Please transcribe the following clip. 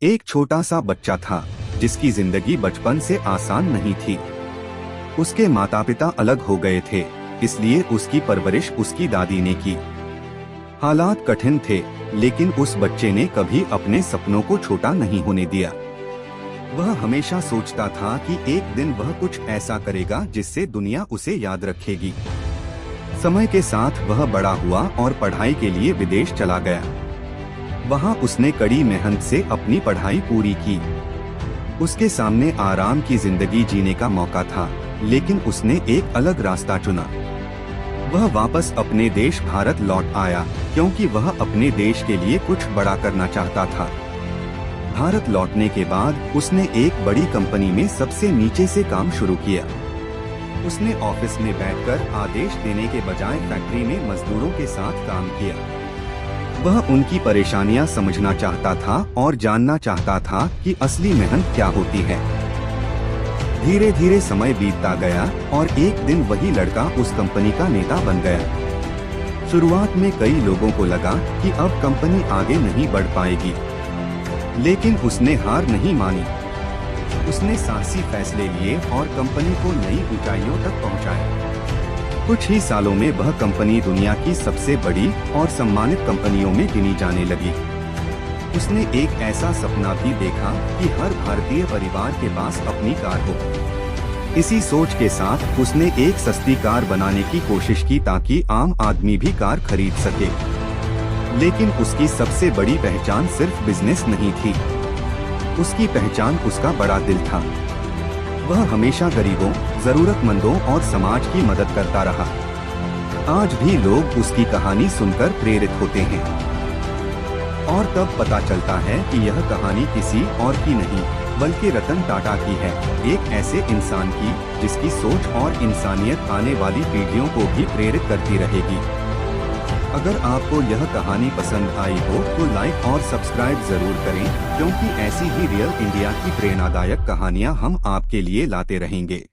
एक छोटा सा बच्चा था जिसकी जिंदगी बचपन से आसान नहीं थी। उसके माता पिता अलग हो गए थे, इसलिए उसकी परवरिश उसकी दादी ने की। हालात कठिन थे, लेकिन उस बच्चे ने कभी अपने सपनों को छोटा नहीं होने दिया। वह हमेशा सोचता था कि एक दिन वह कुछ ऐसा करेगा जिससे दुनिया उसे याद रखेगी। समय के साथ वह बड़ा हुआ और पढ़ाई के लिए विदेश चला गया। वहाँ उसने कड़ी मेहनत से अपनी पढ़ाई पूरी की। उसके सामने आराम की जिंदगी जीने का मौका था, लेकिन उसने एक अलग रास्ता चुना। वह वापस अपने देश भारत लौट आया, क्योंकि वह अपने देश के लिए कुछ बड़ा करना चाहता था। भारत लौटने के बाद उसने एक बड़ी कंपनी में सबसे नीचे से काम शुरू किया। उसने ऑफिस में बैठकर आदेश देने के बजाय फैक्ट्री में मजदूरों के साथ काम किया। वह उनकी परेशानियां समझना चाहता था और जानना चाहता था कि असली मेहनत क्या होती है। धीरे धीरे समय बीतता गया और एक दिन वही लड़का उस कंपनी का नेता बन गया। शुरुआत में कई लोगों को लगा कि अब कंपनी आगे नहीं बढ़ पाएगी, लेकिन उसने हार नहीं मानी। उसने साहसी फैसले लिए और कंपनी को नई ऊंचाइयों तक पहुंचाया। कुछ ही सालों में वह कंपनी दुनिया की सबसे बड़ी और सम्मानित कंपनियों में गिनी जाने लगी। उसने एक ऐसा सपना भी देखा कि हर भारतीय परिवार के पास अपनी कार हो। इसी सोच के साथ उसने एक सस्ती कार बनाने की कोशिश की ताकि आम आदमी भी कार खरीद सके। लेकिन उसकी सबसे बड़ी पहचान सिर्फ बिजनेस नहीं थी, उसकी पहचान उसका बड़ा दिल था। वह हमेशा गरीबों, जरूरतमंदों और समाज की मदद करता रहा। आज भी लोग उसकी कहानी सुनकर प्रेरित होते हैं। और तब पता चलता है कि यह कहानी किसी और की नहीं, बल्कि रतन टाटा की है, एक ऐसे इंसान की जिसकी सोच और इंसानियत आने वाली पीढ़ियों को भी प्रेरित करती रहेगी। अगर आपको यह कहानी पसंद आई हो तो लाइक और सब्सक्राइब जरूर करें, क्योंकि ऐसी ही रियल इंडिया की प्रेरणादायक कहानियां हम आपके लिए लाते रहेंगे।